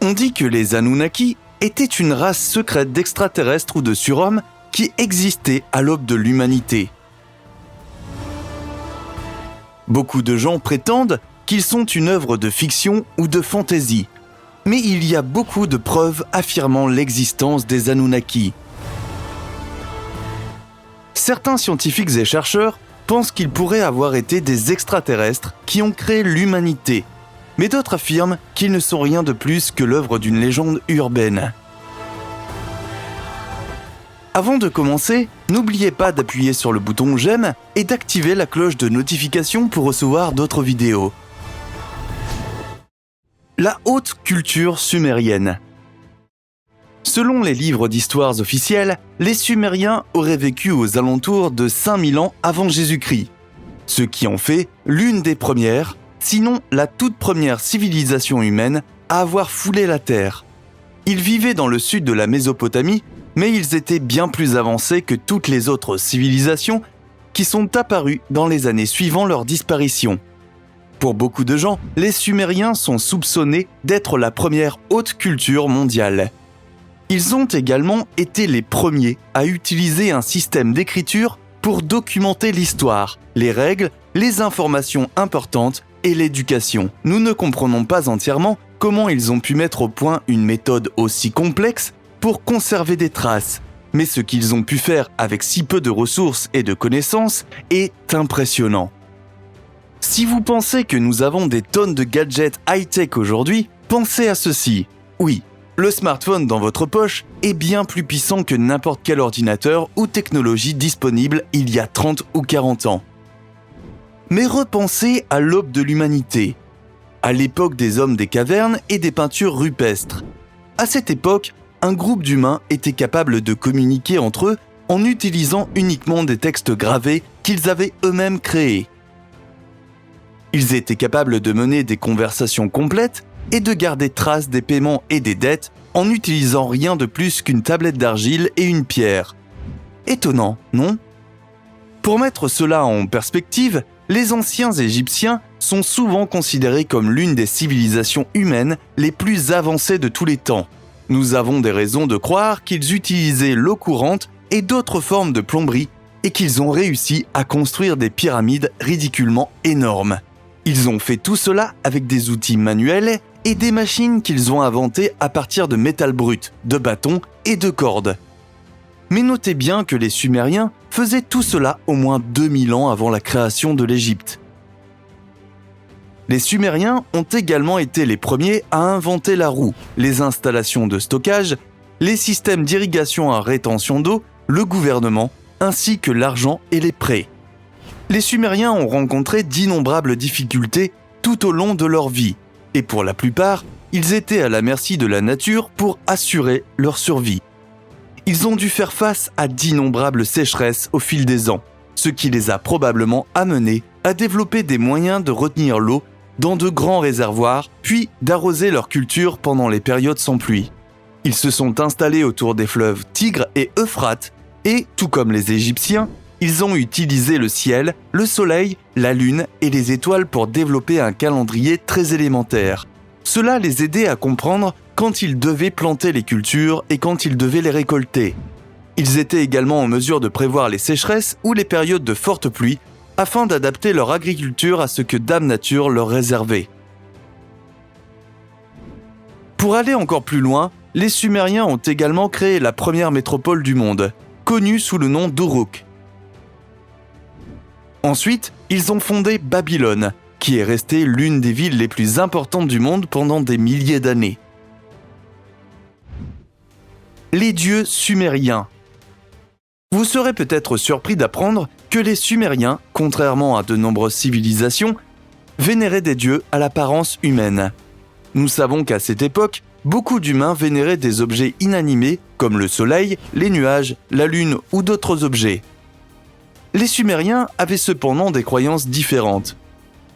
On dit que les Anunnaki étaient une race secrète d'extraterrestres ou de surhommes qui existait à l'aube de l'humanité. Beaucoup de gens prétendent qu'ils sont une œuvre de fiction ou de fantaisie, mais il y a beaucoup de preuves affirmant l'existence des Anunnaki. Certains scientifiques et chercheurs pensent qu'ils pourraient avoir été des extraterrestres qui ont créé l'humanité, mais d'autres affirment qu'ils ne sont rien de plus que l'œuvre d'une légende urbaine. Avant de commencer, n'oubliez pas d'appuyer sur le bouton j'aime et d'activer la cloche de notification pour recevoir d'autres vidéos. La haute culture sumérienne. Selon les livres d'histoires officiels, les Sumériens auraient vécu aux alentours de 5000 ans avant Jésus-Christ, ce qui en fait l'une des premières, sinon la toute première civilisation humaine à avoir foulé la Terre. Ils vivaient dans le sud de la Mésopotamie, mais ils étaient bien plus avancés que toutes les autres civilisations qui sont apparues dans les années suivant leur disparition. Pour beaucoup de gens, les Sumériens sont soupçonnés d'être la première haute culture mondiale. Ils ont également été les premiers à utiliser un système d'écriture pour documenter l'histoire, les règles, les informations importantes et l'éducation. Nous ne comprenons pas entièrement comment ils ont pu mettre au point une méthode aussi complexe pour conserver des traces, mais ce qu'ils ont pu faire avec si peu de ressources et de connaissances est impressionnant. Si vous pensez que nous avons des tonnes de gadgets high-tech aujourd'hui, pensez à ceci. Oui, le smartphone dans votre poche est bien plus puissant que n'importe quel ordinateur ou technologie disponible il y a 30 ou 40 ans. Mais repensez à l'aube de l'humanité, à l'époque des hommes des cavernes et des peintures rupestres. À cette époque, un groupe d'humains était capable de communiquer entre eux en utilisant uniquement des textes gravés qu'ils avaient eux-mêmes créés. Ils étaient capables de mener des conversations complètes et de garder trace des paiements et des dettes en n'utilisant rien de plus qu'une tablette d'argile et une pierre. Étonnant, non ? Pour mettre cela en perspective, les anciens Égyptiens sont souvent considérés comme l'une des civilisations humaines les plus avancées de tous les temps. Nous avons des raisons de croire qu'ils utilisaient l'eau courante et d'autres formes de plomberie et qu'ils ont réussi à construire des pyramides ridiculement énormes. Ils ont fait tout cela avec des outils manuels et des machines qu'ils ont inventées à partir de métal brut, de bâtons et de cordes. Mais notez bien que les Sumériens faisaient tout cela au moins 2000 ans avant la création de l'Égypte. Les Sumériens ont également été les premiers à inventer la roue, les installations de stockage, les systèmes d'irrigation à rétention d'eau, le gouvernement, ainsi que l'argent et les prêts. Les Sumériens ont rencontré d'innombrables difficultés tout au long de leur vie, et pour la plupart, ils étaient à la merci de la nature pour assurer leur survie. Ils ont dû faire face à d'innombrables sécheresses au fil des ans, ce qui les a probablement amenés à développer des moyens de retenir l'eau dans de grands réservoirs, puis d'arroser leur culture pendant les périodes sans pluie. Ils se sont installés autour des fleuves Tigre et Euphrate, et, tout comme les Égyptiens, ils ont utilisé le ciel, le soleil, la lune et les étoiles pour développer un calendrier très élémentaire. Cela les aidait à comprendre quand ils devaient planter les cultures et quand ils devaient les récolter. Ils étaient également en mesure de prévoir les sécheresses ou les périodes de fortes pluies afin d'adapter leur agriculture à ce que Dame Nature leur réservait. Pour aller encore plus loin, les Sumériens ont également créé la première métropole du monde, connue sous le nom d'Uruk. Ensuite, ils ont fondé Babylone, qui est restée l'une des villes les plus importantes du monde pendant des milliers d'années. Les dieux sumériens. Vous serez peut-être surpris d'apprendre que les Sumériens, contrairement à de nombreuses civilisations, vénéraient des dieux à l'apparence humaine. Nous savons qu'à cette époque, beaucoup d'humains vénéraient des objets inanimés comme le soleil, les nuages, la lune ou d'autres objets. Les Sumériens avaient cependant des croyances différentes.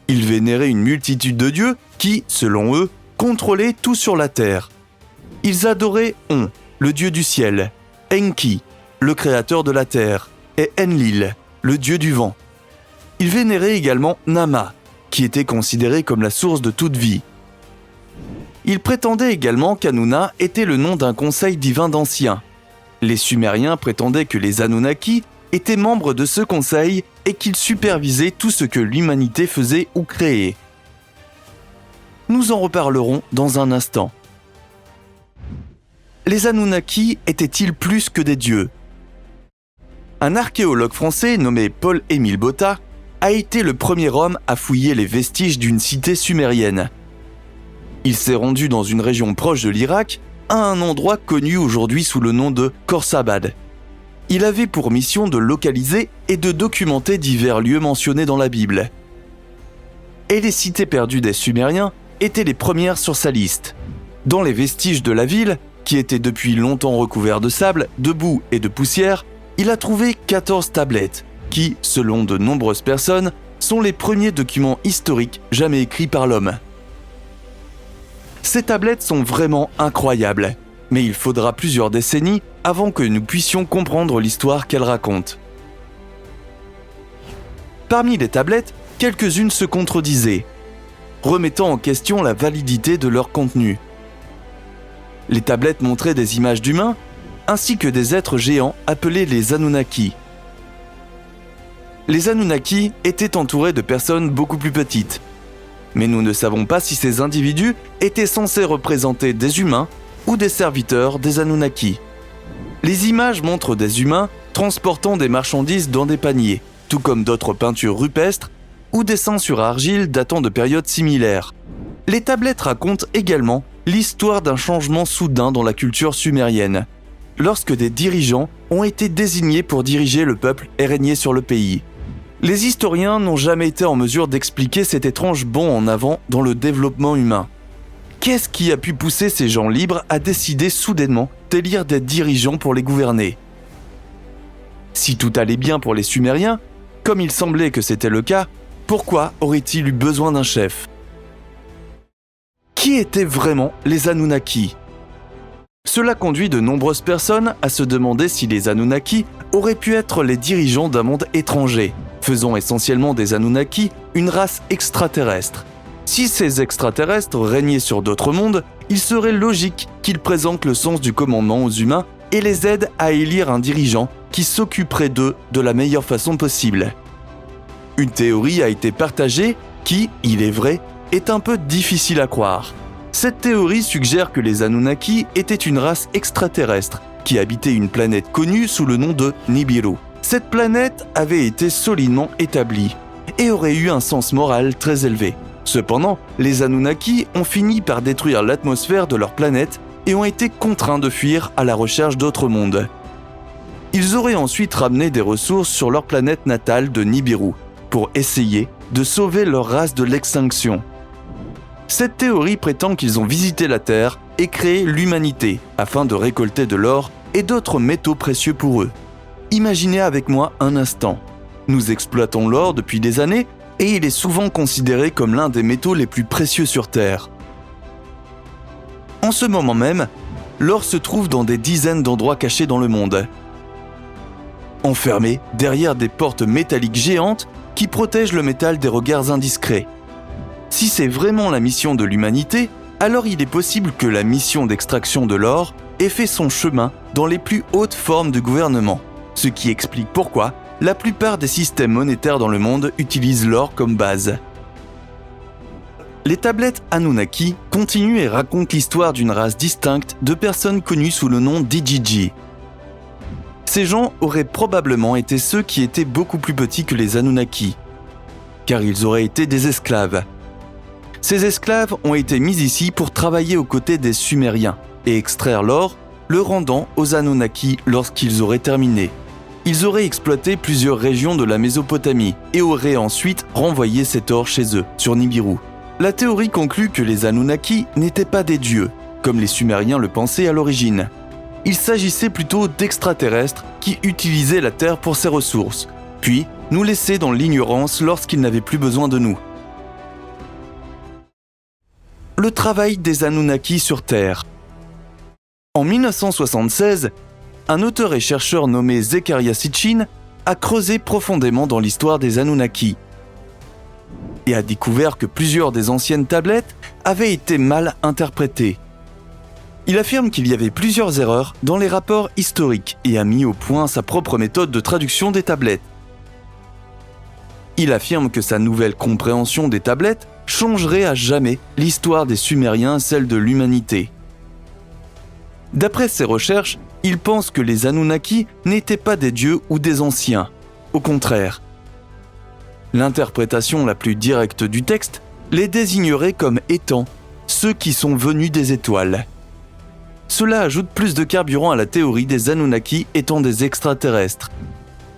Ils vénéraient une multitude de dieux qui, selon eux, contrôlaient tout sur la terre. Ils adoraient On, le dieu du ciel, Enki, le créateur de la terre, et Enlil, le dieu du vent. Ils vénéraient également Nama, qui était considéré comme la source de toute vie. Il prétendait également qu'Hanouna était le nom d'un conseil divin d'anciens. Les Sumériens prétendaient que les Anunnaki étaient membres de ce conseil et qu'ils supervisaient tout ce que l'humanité faisait ou créait. Nous en reparlerons dans un instant. Les Anunnaki étaient-ils plus que des dieux ? Un archéologue français nommé Paul-Émile Botta a été le premier homme à fouiller les vestiges d'une cité sumérienne. Il s'est rendu dans une région proche de l'Irak, à un endroit connu aujourd'hui sous le nom de Khorsabad. Il avait pour mission de localiser et de documenter divers lieux mentionnés dans la Bible. Et les cités perdues des Sumériens étaient les premières sur sa liste. Dans les vestiges de la ville, qui étaient depuis longtemps recouverts de sable, de boue et de poussière, il a trouvé 14 tablettes, qui, selon de nombreuses personnes, sont les premiers documents historiques jamais écrits par l'homme. Ces tablettes sont vraiment incroyables, mais il faudra plusieurs décennies avant que nous puissions comprendre l'histoire qu'elles racontent. Parmi les tablettes, quelques-unes se contredisaient, remettant en question la validité de leur contenu. Les tablettes montraient des images d'humains, ainsi que des êtres géants appelés les Anunnaki. Les Anunnaki étaient entourés de personnes beaucoup plus petites, mais nous ne savons pas si ces individus étaient censés représenter des humains ou des serviteurs des Anunnaki. Les images montrent des humains transportant des marchandises dans des paniers, tout comme d'autres peintures rupestres ou dessins sur argile datant de périodes similaires. Les tablettes racontent également l'histoire d'un changement soudain dans la culture sumérienne, lorsque des dirigeants ont été désignés pour diriger le peuple et régner sur le pays. Les historiens n'ont jamais été en mesure d'expliquer cet étrange bond en avant dans le développement humain. Qu'est-ce qui a pu pousser ces gens libres à décider soudainement d'élire des dirigeants pour les gouverner ? Si tout allait bien pour les Sumériens, comme il semblait que c'était le cas, pourquoi aurait-il eu besoin d'un chef ? Qui étaient vraiment les Anunnaki ? Cela conduit de nombreuses personnes à se demander si les Anunnaki auraient pu être les dirigeants d'un monde étranger, faisant essentiellement des Anunnaki une race extraterrestre. Si ces extraterrestres régnaient sur d'autres mondes, il serait logique qu'ils présentent le sens du commandement aux humains et les aident à élire un dirigeant qui s'occuperait d'eux de la meilleure façon possible. Une théorie a été partagée qui, il est vrai, est un peu difficile à croire. Cette théorie suggère que les Anunnaki étaient une race extraterrestre qui habitait une planète connue sous le nom de Nibiru. Cette planète avait été solidement établie et aurait eu un sens moral très élevé. Cependant, les Anunnaki ont fini par détruire l'atmosphère de leur planète et ont été contraints de fuir à la recherche d'autres mondes. Ils auraient ensuite ramené des ressources sur leur planète natale de Nibiru pour essayer de sauver leur race de l'extinction. Cette théorie prétend qu'ils ont visité la Terre et créé l'humanité afin de récolter de l'or et d'autres métaux précieux pour eux. Imaginez avec moi un instant. Nous exploitons l'or depuis des années et il est souvent considéré comme l'un des métaux les plus précieux sur Terre. En ce moment même, l'or se trouve dans des dizaines d'endroits cachés dans le monde, enfermé derrière des portes métalliques géantes qui protègent le métal des regards indiscrets. Si c'est vraiment la mission de l'humanité, alors il est possible que la mission d'extraction de l'or ait fait son chemin dans les plus hautes formes de gouvernement, ce qui explique pourquoi la plupart des systèmes monétaires dans le monde utilisent l'or comme base. Les tablettes Anunnaki continuent et racontent l'histoire d'une race distincte de personnes connues sous le nom d'Ijiji. Ces gens auraient probablement été ceux qui étaient beaucoup plus petits que les Anunnaki, car ils auraient été des esclaves. Ces esclaves ont été mis ici pour travailler aux côtés des Sumériens et extraire l'or, le rendant aux Anunnaki lorsqu'ils auraient terminé. Ils auraient exploité plusieurs régions de la Mésopotamie et auraient ensuite renvoyé cet or chez eux, sur Nibiru. La théorie conclut que les Anunnaki n'étaient pas des dieux, comme les Sumériens le pensaient à l'origine. Il s'agissait plutôt d'extraterrestres qui utilisaient la Terre pour ses ressources, puis nous laissaient dans l'ignorance lorsqu'ils n'avaient plus besoin de nous. Le travail des Anunnaki sur Terre. En 1976, un auteur et chercheur nommé Zecharia Sitchin a creusé profondément dans l'histoire des Anunnaki et a découvert que plusieurs des anciennes tablettes avait été mal interprété. Il affirme qu'il y avait plusieurs erreurs dans les rapports historiques et a mis au point sa propre méthode de traduction des tablettes. Il affirme que sa nouvelle compréhension des tablettes changerait à jamais l'histoire des Sumériens, celle de l'humanité. D'après ses recherches, il pense que les Anunnaki n'étaient pas des dieux ou des anciens. Au contraire. L'interprétation la plus directe du texte les désignerait comme étant ceux qui sont venus des étoiles. Cela ajoute plus de carburant à la théorie des Anunnaki étant des extraterrestres.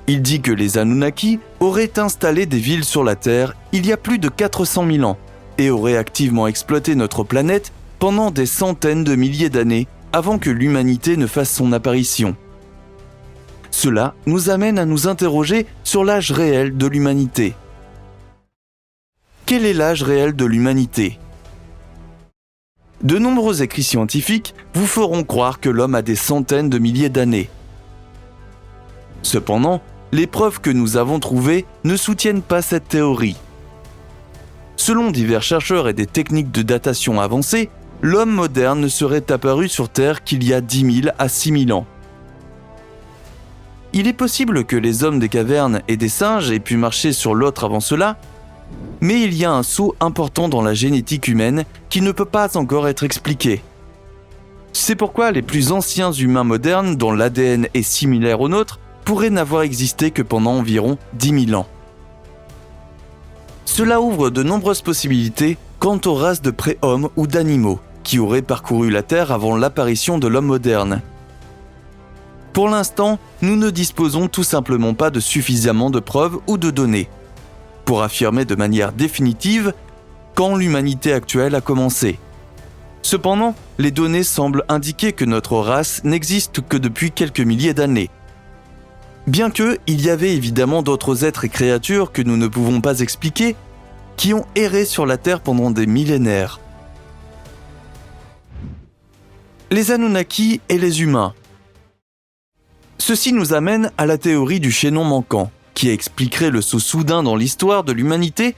Il dit que les Anunnaki auraient installé des villes sur la Terre il y a plus de 400 000 ans et auraient activement exploité notre planète pendant des centaines de milliers d'années avant que l'humanité ne fasse son apparition. Cela nous amène à nous interroger sur l'âge réel de l'humanité. Quel est l'âge réel de l'humanité ? De nombreux écrits scientifiques vous feront croire que l'homme a des centaines de milliers d'années. Cependant, les preuves que nous avons trouvées ne soutiennent pas cette théorie. Selon divers chercheurs et des techniques de datation avancées, l'homme moderne ne serait apparu sur Terre qu'il y a 10 000 à 6 000 ans. Il est possible que les hommes des cavernes et des singes aient pu marcher sur l'autre avant cela, mais il y a un saut important dans la génétique humaine qui ne peut pas encore être expliqué. C'est pourquoi les plus anciens humains modernes, dont l'ADN est similaire au nôtre, pourraient n'avoir existé que pendant environ 10 000 ans. Cela ouvre de nombreuses possibilités quant aux races de pré-hommes ou d'animaux qui auraient parcouru la Terre avant l'apparition de l'homme moderne. Pour l'instant, nous ne disposons tout simplement pas de suffisamment de preuves ou de données pour affirmer de manière définitive quand l'humanité actuelle a commencé. Cependant, les données semblent indiquer que notre race n'existe que depuis quelques milliers d'années. Bien que, il y avait évidemment d'autres êtres et créatures que nous ne pouvons pas expliquer, qui ont erré sur la Terre pendant des millénaires. Les Anunnaki et les humains. Ceci nous amène à la théorie du chaînon manquant, qui expliquerait le saut soudain dans l'histoire de l'humanité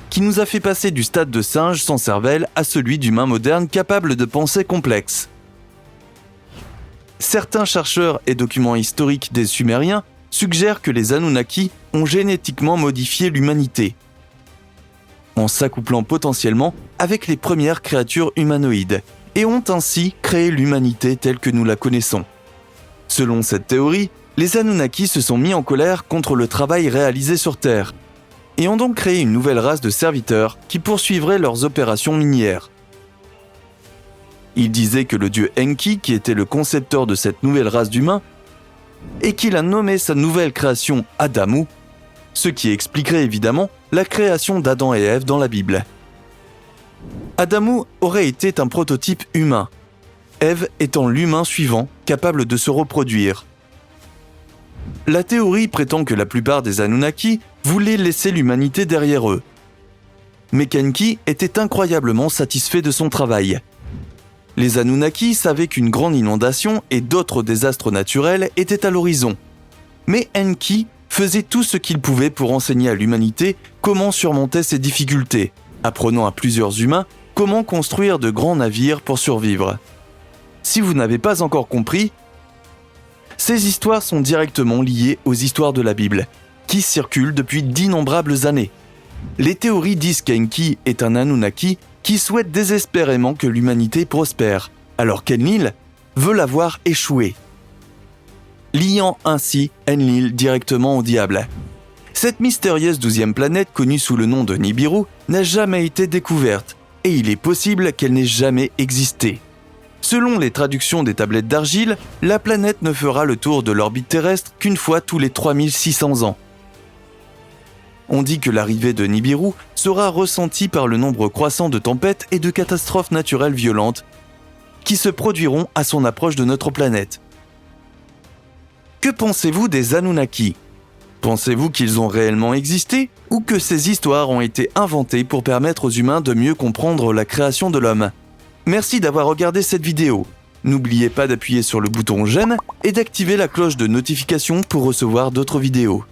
qui nous a fait passer du stade de singe sans cervelle à celui d'humain moderne capable de pensées complexes. Certains chercheurs et documents historiques des Sumériens suggèrent que les Anunnaki ont génétiquement modifié l'humanité, en s'accouplant potentiellement avec les premières créatures humanoïdes, et ont ainsi créé l'humanité telle que nous la connaissons. Selon cette théorie, les Anunnaki se sont mis en colère contre le travail réalisé sur Terre, et ont donc créé une nouvelle race de serviteurs qui poursuivraient leurs opérations minières. Ils disaient que le dieu Enki, qui était le concepteur de cette nouvelle race d'humains, et qu'il a nommé sa nouvelle création Adamu, ce qui expliquerait évidemment la création d'Adam et Ève dans la Bible. Adamu aurait été un prototype humain, Ève étant l'humain suivant capable de se reproduire. La théorie prétend que la plupart des Anunnaki voulaient laisser l'humanité derrière eux. Mais qu'Enki était incroyablement satisfait de son travail. Les Anunnaki savaient qu'une grande inondation et d'autres désastres naturels étaient à l'horizon. Mais Enki faisait tout ce qu'il pouvait pour enseigner à l'humanité comment surmonter ces difficultés, apprenant à plusieurs humains comment construire de grands navires pour survivre. Si vous n'avez pas encore compris, ces histoires sont directement liées aux histoires de la Bible, qui circulent depuis d'innombrables années. Les théories disent qu'Enki est un Anunnaki qui souhaite désespérément que l'humanité prospère, alors qu'Enlil veut la voir échouer, liant ainsi Enlil directement au diable. Cette mystérieuse 12e planète, connue sous le nom de Nibiru, n'a jamais été découverte, et il est possible qu'elle n'ait jamais existé. Selon les traductions des tablettes d'argile, la planète ne fera le tour de l'orbite terrestre qu'une fois tous les 3600 ans. On dit que l'arrivée de Nibiru sera ressentie par le nombre croissant de tempêtes et de catastrophes naturelles violentes qui se produiront à son approche de notre planète. Que pensez-vous des Anunnaki ? Pensez-vous qu'ils ont réellement existé ou que ces histoires ont été inventées pour permettre aux humains de mieux comprendre la création de l'homme ? Merci d'avoir regardé cette vidéo. N'oubliez pas d'appuyer sur le bouton j'aime et d'activer la cloche de notification pour recevoir d'autres vidéos.